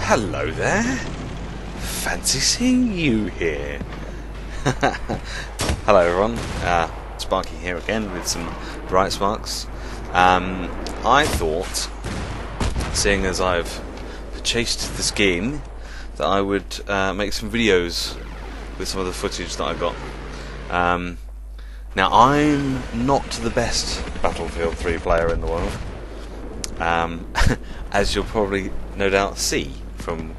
Hello there. Fancy seeing you here. Hello everyone. Sparky here again with some Bright Sparks. I thought, seeing as I've chased this game, that I would make some videos with some of the footage that I got. Now, I'm not the best Battlefield 3 player in the world, as you'll probably no doubt see from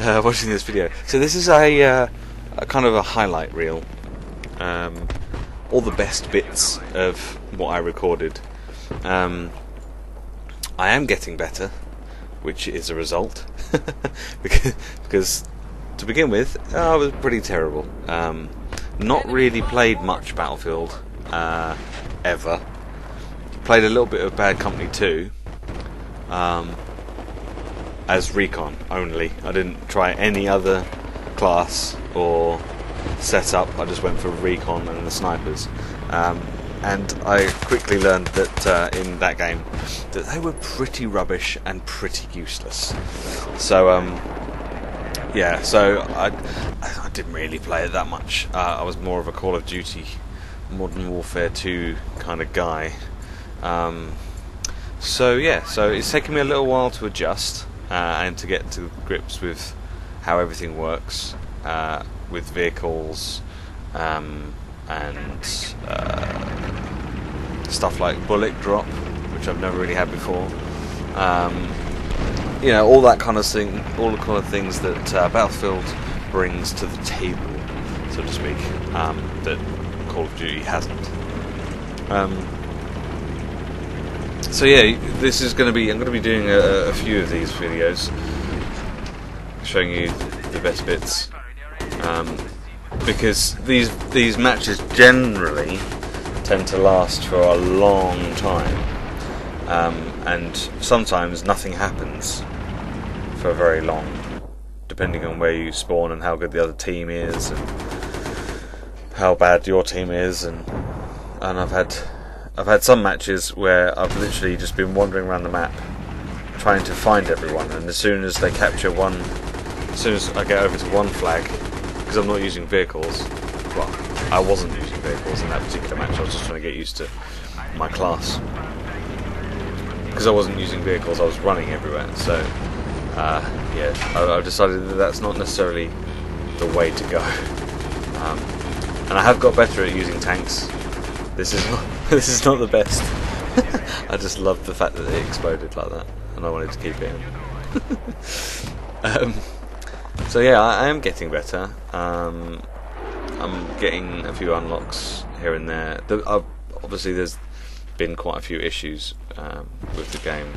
watching this video. So this is a kind of a highlight reel, all the best bits of what I recorded. I am getting better, which is a result, because to begin with, I was pretty terrible. Not really played much Battlefield ever. Played a little bit of Bad Company 2 as recon only. I didn't try any other class or setup. I just went for recon and the snipers. And I quickly learned that in that game that they were pretty rubbish and pretty useless. So yeah, so I didn't really play it that much. I was more of a Call of Duty, Modern Warfare 2 kind of guy. So yeah, so it's taken me a little while to adjust and to get to grips with how everything works with vehicles and stuff like bullet drop, which I've never really had before. You know, all that kind of thing, all the kind of things that Battlefield brings to the table, so to speak, that Call of Duty hasn't. So yeah, this is going to be. I'm going to be doing a few of these videos, showing you the best bits, because these matches generally tend to last for a long time, and sometimes nothing happens for very long, depending on where you spawn and how good the other team is and how bad your team is, and I've had some matches where I've literally just been wandering around the map trying to find everyone, and as soon as they capture one, as soon as I get over to one flag, because I'm not using vehicles, well, I wasn't using vehicles in that particular match, I was just trying to get used to my class. Because I wasn't using vehicles, I was running everywhere, so yeah, I've decided that that's not necessarily the way to go. And I have got better at using tanks. This is not the best. I just loved the fact that it exploded like that, and I wanted to keep it in. So yeah, I am getting better. I'm getting a few unlocks here and there. Obviously, there's been quite a few issues with the game,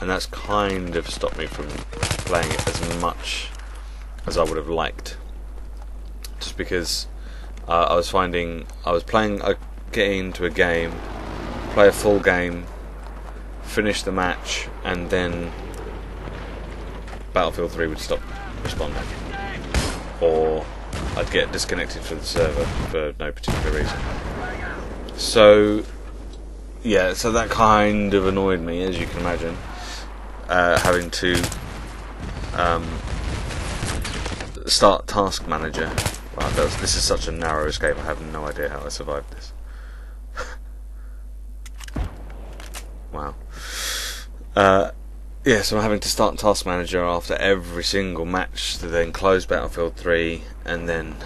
and that's kind of stopped me from playing it as much as I would have liked. Just because I was finding I was getting into a game, play a full game, finish the match, and then Battlefield 3 would stop responding, or I'd get disconnected from the server for no particular reason. So yeah, so that kind of annoyed me, as you can imagine, having to start Task Manager. Wow, this is such a narrow escape, I have no idea how I survived this. Wow. Yeah, so I'm having to start Task Manager after every single match to then close Battlefield 3 and then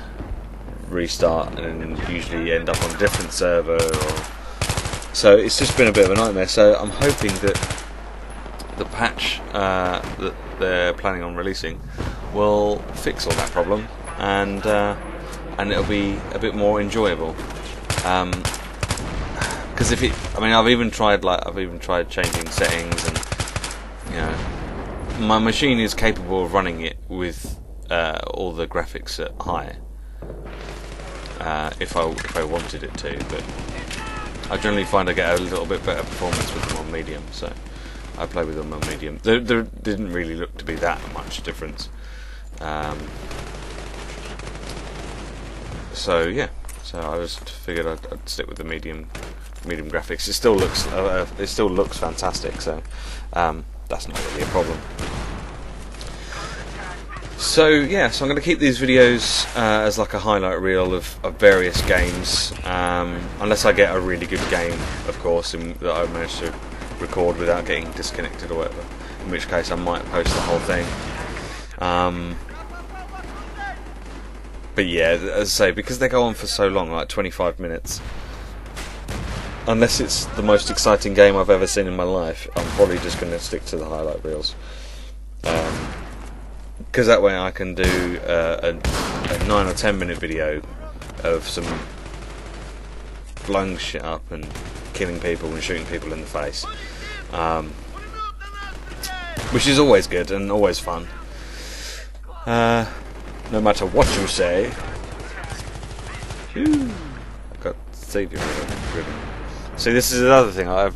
restart, and then usually end up on a different server. So it's just been a bit of a nightmare. So I'm hoping that the patch that they're planning on releasing will fix all that problem, and it'll be a bit more enjoyable. Because I've even tried changing settings, and you know, my machine is capable of running it with all the graphics at high, if I wanted it to, but I generally find I get a little bit better performance with them on medium, so I play with them on medium. There didn't really look to be that much difference. So yeah, so I just figured I'd stick with the medium graphics. It still looks fantastic. So that's not really a problem. So yeah, so I'm going to keep these videos as like a highlight reel of various games, unless I get a really good game, of course, that I managed to record without getting disconnected or whatever, in which case I might post the whole thing. But yeah, as I say, because they go on for so long, like 25 minutes, unless it's the most exciting game I've ever seen in my life, I'm probably just going to stick to the highlight reels. Because that way I can do a 9 or 10 minute video of some blowing shit up and killing people and shooting people in the face, which is always good and always fun, no matter what you say. I got saved ribbon. See, this is another thing. I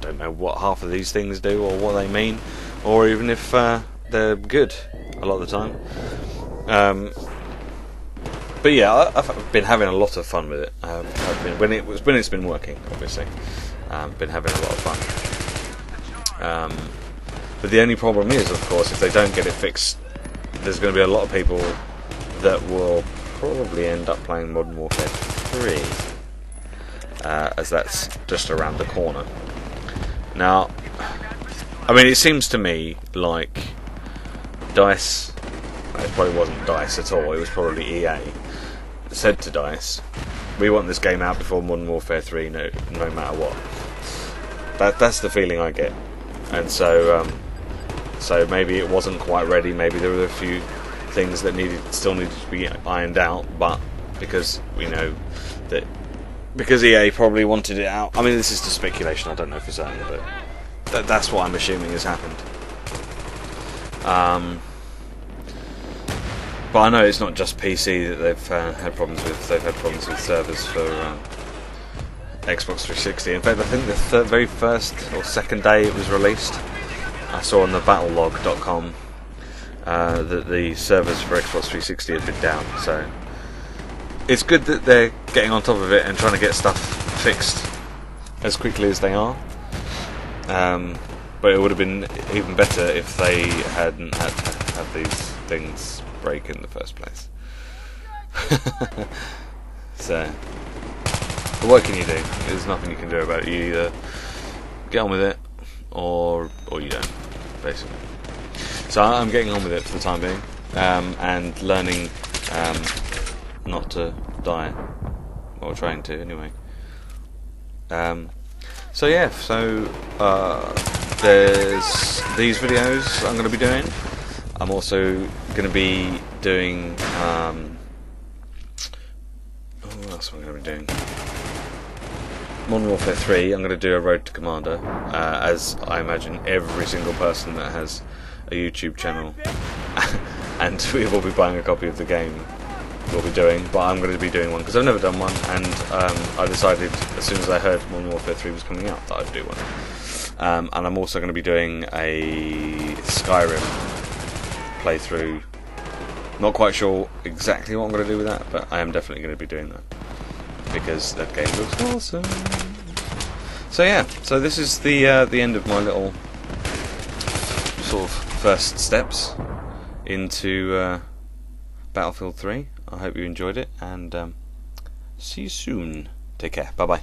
don't know what half of these things do or what they mean, or even if they're good a lot of the time. But yeah, I've been having a lot of fun with it. When it's been working, obviously, been having a lot of fun. But the only problem is, of course, if they don't get it fixed, there's going to be a lot of people that will probably end up playing Modern Warfare 3, as that's just around the corner. Now, I mean, it seems to me like DICE, it probably wasn't DICE at all, it was probably EA, said to DICE, we want this game out before Modern Warfare 3 no matter what. That's the feeling I get. And so maybe it wasn't quite ready, maybe there were a few things that still needed to be ironed out, but because we know that, because EA probably wanted it out, I mean, this is just speculation, I don't know for certain, but that's what I'm assuming has happened. But I know it's not just PC that they've had problems with. They've had problems with servers for Xbox 360. In fact, I think the very first or second day it was released, I saw on the battlelog.com that the servers for Xbox 360 had been down. So it's good that they're getting on top of it and trying to get stuff fixed as quickly as they are. But it would have been even better if they hadn't had to have these things break in the first place. So, but what can you do? There's nothing you can do about it. You either get on with it, or you don't, basically. So I'm getting on with it for the time being, and learning not to die, or trying to anyway. So yeah, there's these videos I'm going to be doing. I'm also going to be doing what else am I going to be doing? Modern Warfare 3. I'm going to do a Road to Commander, as I imagine every single person that has a YouTube channel and we will be buying a copy of the game will be doing, but I'm going to be doing one because I've never done one, and I decided as soon as I heard Modern Warfare 3 was coming out that I'd do one. And I'm also going to be doing a Skyrim playthrough. Not quite sure exactly what I'm going to do with that, but I am definitely going to be doing that because that game looks awesome. So yeah, so this is the end of my little sort of first steps into Battlefield 3. I hope you enjoyed it, and see you soon. Take care. Bye bye.